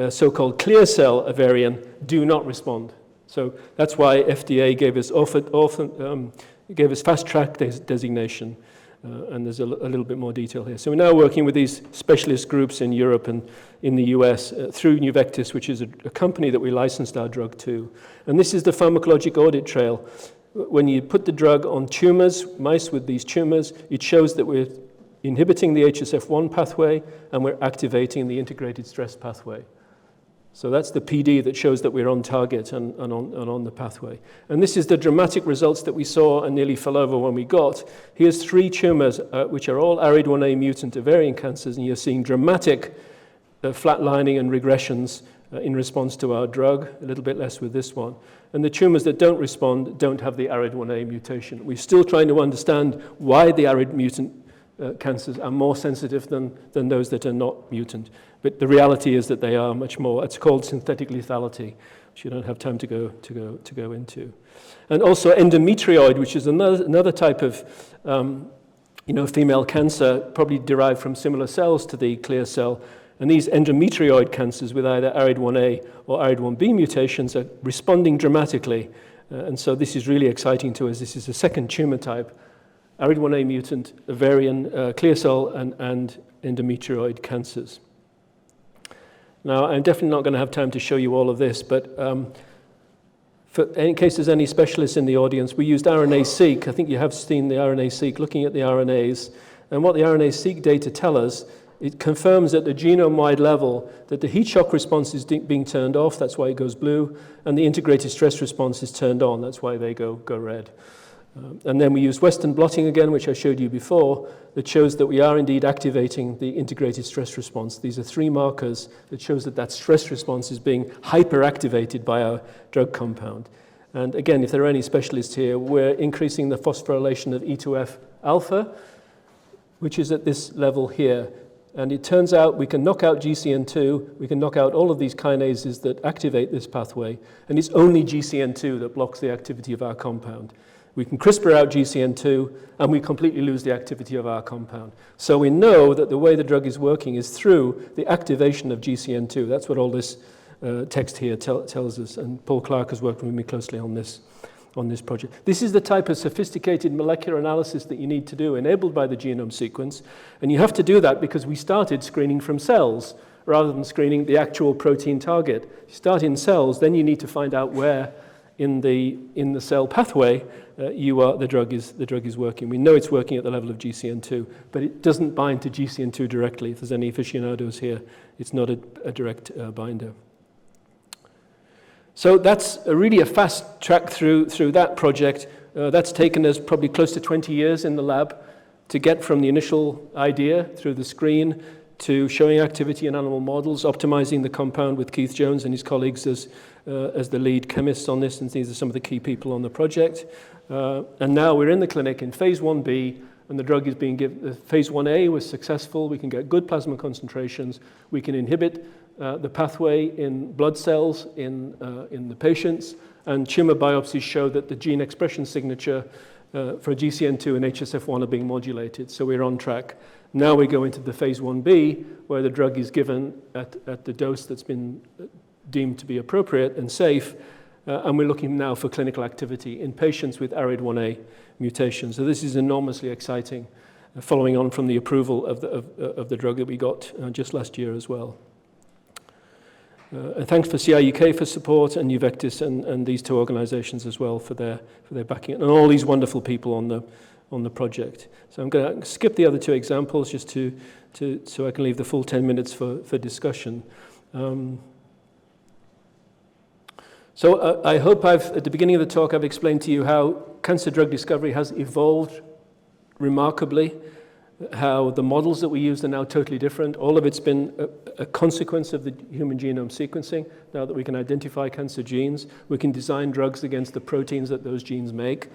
so-called clear cell ovarian do not respond. So that's why FDA gave us fast track designation, and there's a little bit more detail here. So we're now working with these specialist groups in Europe and in the US through Nuvectis, which is a company that we licensed our drug to. And this is the pharmacologic audit trail. When you put the drug on tumors, mice with these tumors, it shows that we're inhibiting the HSF1 pathway and we're activating the integrated stress pathway. So that's the PD that shows that we're on target and on the pathway. And this is the dramatic results that we saw and nearly fell over when we got. Here's 3 tumors, which are all ARID1A mutant ovarian cancers, and you're seeing dramatic flatlining and regressions in response to our drug, a little bit less with this one. And the tumors that don't respond don't have the ARID1A mutation. We're still trying to understand why the ARID mutant cancers are more sensitive than those that are not mutant. But the reality is that they are much more. It's called synthetic lethality, which you don't have time to go into. And also endometrioid, which is another type of female cancer, probably derived from similar cells to the clear cell. And these endometrioid cancers with either ARID1A or ARID1B mutations are responding dramatically. And so this is really exciting to us. This is a second tumor type, ARID1A mutant, ovarian, clear cell, and endometrioid cancers. Now, I'm definitely not going to have time to show you all of this, but in case there's any specialists in the audience, we used RNA-seq. I think you have seen the RNA-seq, looking at the RNAs. And what the RNA-seq data tell us, it confirms at the genome-wide level that the heat shock response is being turned off, that's why it goes blue, and the integrated stress response is turned on, that's why they go red. And then we use Western blotting again, which I showed you before, that shows that we are indeed activating the integrated stress response. These are 3 markers that shows that stress response is being hyperactivated by our drug compound. And again, if there are any specialists here, we're increasing the phosphorylation of E2F alpha, which is at this level here. And it turns out we can knock out GCN2, we can knock out all of these kinases that activate this pathway, and it's only GCN2 that blocks the activity of our compound. We can CRISPR out GCN2, and we completely lose the activity of our compound. So we know that the way the drug is working is through the activation of GCN2. That's what all this text here tells us, and Paul Clark has worked with me closely on this project. This is the type of sophisticated molecular analysis that you need to do, enabled by the genome sequence, and you have to do that because we started screening from cells rather than screening the actual protein target. You start in cells, then you need to find out where in the cell pathway the drug is working. We know it's working at the level of GCN2, but it doesn't bind to GCN2 directly. If there's any aficionados here, it's not a direct binder. So that's really a fast track through that project. That's taken us probably close to 20 years in the lab to get from the initial idea through the screen to showing activity in animal models, optimizing the compound with Keith Jones and his colleagues as the lead chemists on this, and these are some of the key people on the project. And now we're in the clinic in phase 1B, and the drug is being given. Phase 1A was successful. We can get good plasma concentrations. We can inhibit the pathway in blood cells in the patients, and tumor biopsies show that the gene expression signature for GCN2 and HSF1 are being modulated, so we're on track. Now we go into the phase 1B, where the drug is given at the dose that's been deemed to be appropriate and safe, and we're looking now for clinical activity in patients with ARID1A mutations. So this is enormously exciting, following on from the approval of the drug that we got just last year as well. And thanks for CIUK for support, and Nuvectis and these 2 organizations as well for their backing, and all these wonderful people on the project. So I'm going to skip the other 2 examples just so I can leave the full 10 minutes for discussion. So I hope at the beginning of the talk, I've explained to you how cancer drug discovery has evolved remarkably. how the models that we use are now totally different. All of it's been a consequence of the human genome sequencing. Now that we can identify cancer genes, we can design drugs against the proteins that those genes make,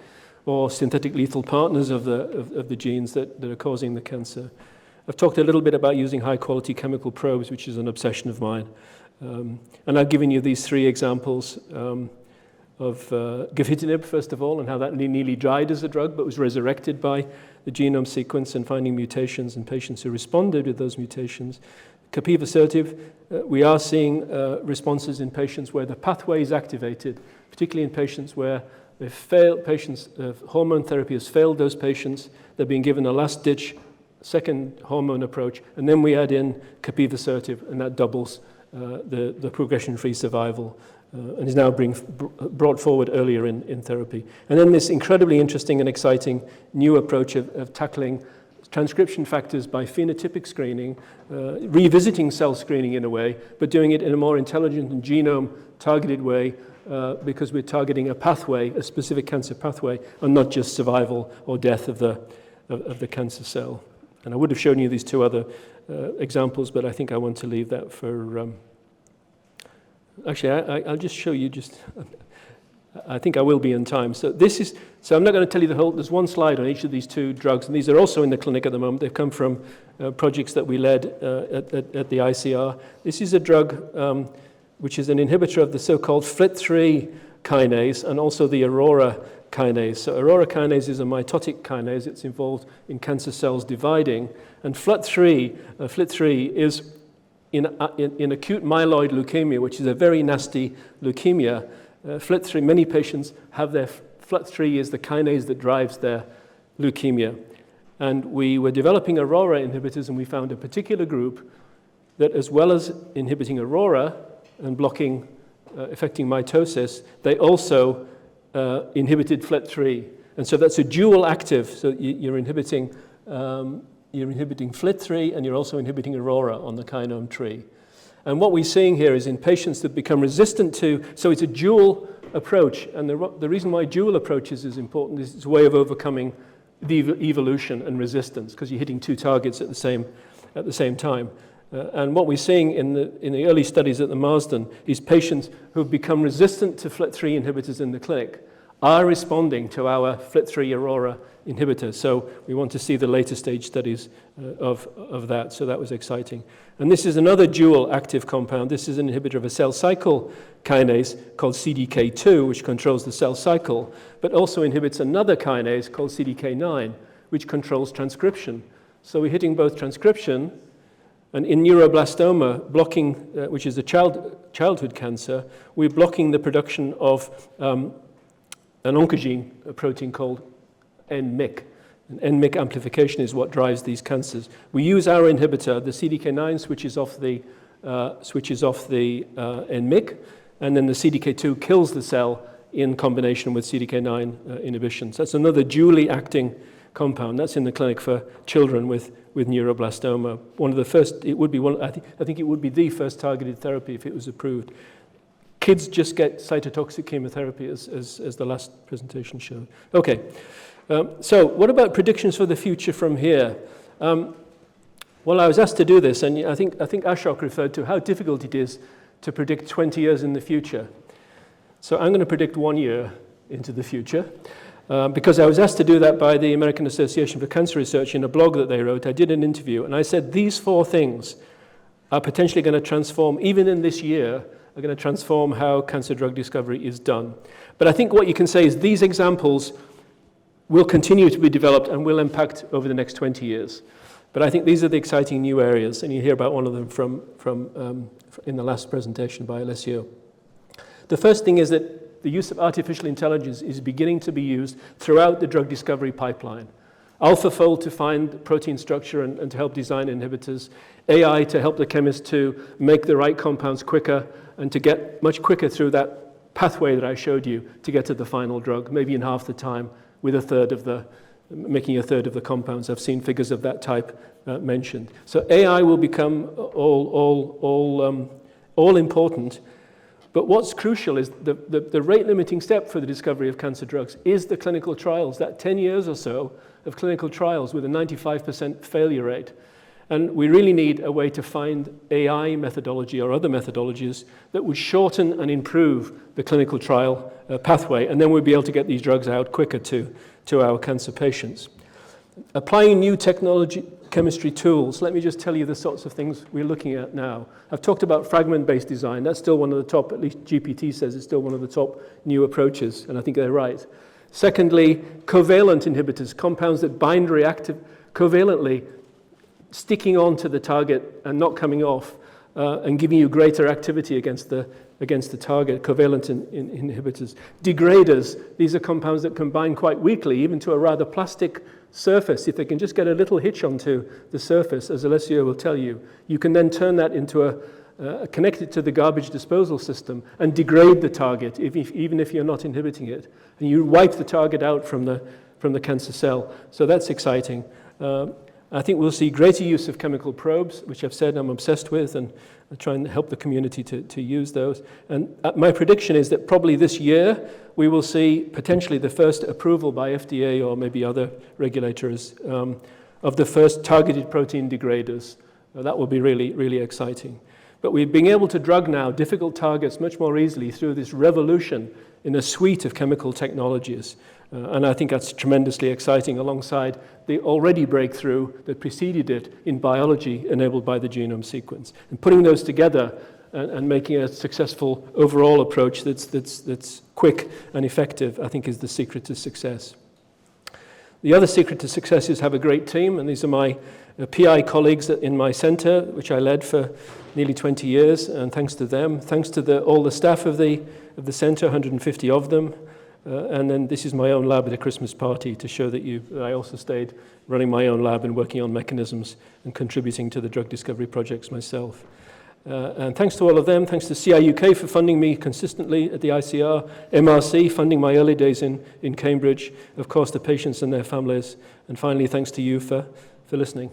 or synthetic lethal partners of the genes that are causing the cancer. I've talked a little bit about using high-quality chemical probes, which is an obsession of mine. And I've given you these 3 examples of Gefitinib, first of all, and how that nearly died as a drug, but was resurrected by the genome sequence and finding mutations in patients who responded with those mutations. Capivasertib, we are seeing responses in patients where the pathway is activated, particularly in patients where hormone therapy has failed those patients. They're being given a last-ditch second hormone approach, and then we add in Capivasertib, and that doubles the progression-free survival, and is now brought forward earlier in therapy. And then this incredibly interesting and exciting new approach of tackling transcription factors by phenotypic screening, revisiting cell screening in a way, but doing it in a more intelligent and genome-targeted way, because we're targeting a pathway, a specific cancer pathway, and not just survival or death of the cancer cell. And I would have shown you these 2 other examples, but I think I want to leave that for... Actually, I'll just show you I think I will be in time. So I'm not going to tell you the whole, there's one slide on each of these 2 drugs, and these are also in the clinic at the moment. They've come from projects that we led at the ICR. This is a drug which is an inhibitor of the so-called FLT3 kinase and also the Aurora kinase. So Aurora kinase is a mitotic kinase. It's involved in cancer cells dividing. And FLT3 is in acute myeloid leukemia, which is a very nasty leukemia. FLT3, many patients have their FLT3 is the kinase that drives their leukemia. And we were developing Aurora inhibitors, and we found a particular group that, as well as inhibiting Aurora and affecting mitosis, they also inhibited FLT3. And so that's a dual active. So you're inhibiting FLT3 and you're also inhibiting Aurora on the kinome tree. And what we're seeing here is in patients that become resistant to, so it's a dual approach. And the reason why dual approaches is important is it's a way of overcoming the evolution and resistance, because you're hitting 2 targets at the same time. And what we're seeing in the early studies at the Marsden is patients who have become resistant to FLT3 inhibitors in the clinic are responding to our FLT3 Aurora inhibitor. So we want to see the later stage studies of that. So that was exciting. And this is another dual active compound. This is an inhibitor of a cell cycle kinase called CDK2, which controls the cell cycle, but also inhibits another kinase called CDK9, which controls transcription. So we're hitting both transcription, and in neuroblastoma, blocking, which is a childhood cancer, we're blocking the production of an oncogene, a protein called NMYC. And NMYC amplification is what drives these cancers. We use our inhibitor, the CDK9 switches off the NMYC, and then the CDK2 kills the cell in combination with CDK9 inhibition. So that's another dually acting compound. That's in the clinic for children with neuroblastoma. One of the first, it would be one. I think it would be the first targeted therapy if it was approved. Kids just get cytotoxic chemotherapy, as the last presentation showed. Okay. So what about predictions for the future from here? Well, I was asked to do this, and I think Ashok referred to how difficult it is to predict 20 years in the future. So I'm going to predict 1 year into the future, because I was asked to do that by the American Association for Cancer Research in a blog that they wrote. I did an interview, and I said these 4 things are potentially going to transform, even in this year, are going to transform how cancer drug discovery is done. But I think what you can say is these examples will continue to be developed and will impact over the next 20 years. But I think these are the exciting new areas, and you hear about one of them from in the last presentation by Alessio. The first thing is that the use of artificial intelligence is beginning to be used throughout the drug discovery pipeline. AlphaFold to find protein structure and to help design inhibitors, AI to help the chemist to make the right compounds quicker and to get much quicker through that pathway that I showed you to get to the final drug, maybe in half the time, with making a third of the compounds. I've seen figures of that type mentioned. So AI will become all important, But what's crucial is the rate-limiting step for the discovery of cancer drugs is the clinical trials, that 10 years or so of clinical trials with a 95% failure rate. And we really need a way to find AI methodology or other methodologies that would shorten and improve the clinical trial pathway, and then we'd be able to get these drugs out quicker to our cancer patients. Applying new chemistry tools, let me just tell you the sorts of things we're looking at now. I've talked about fragment-based design. That's still one of the top, at least GPT says it's still one of the top new approaches, and I think they're right. Secondly, covalent inhibitors, compounds that bind reactive covalently, sticking on to the target and not coming off, and giving you greater activity against the target, covalent inhibitors. Degraders, these are compounds that can bind quite weakly, even to a rather plastic surface. If they can just get a little hitch onto the surface, as Alessio will tell you, you can then turn that into connect it to the garbage disposal system and degrade the target, even if you're not inhibiting it. And you wipe the target out from the cancer cell. So that's exciting. I think we'll see greater use of chemical probes, which I've said I'm obsessed with, and I try and help the community to use those. And my prediction is that probably this year we will see potentially the first approval by FDA or maybe other regulators of the first targeted protein degraders. That will be really, really exciting. But we're being able to drug now difficult targets much more easily through this revolution in a suite of chemical technologies. And I think that's tremendously exciting alongside the already breakthrough that preceded it in biology enabled by the genome sequence. And putting those together and making a successful overall approach that's quick and effective, I think is the secret to success. The other secret to success is have a great team, and these are my PI colleagues in my center, which I led for nearly 20 years, and thanks to them, thanks to all the staff of the center, 150 of them. And then this is my own lab at a Christmas party to show that I also stayed running my own lab and working on mechanisms and contributing to the drug discovery projects myself. And thanks to all of them, thanks to CIUK for funding me consistently at the ICR, MRC funding my early days in Cambridge, of course the patients and their families, and finally thanks to you for listening.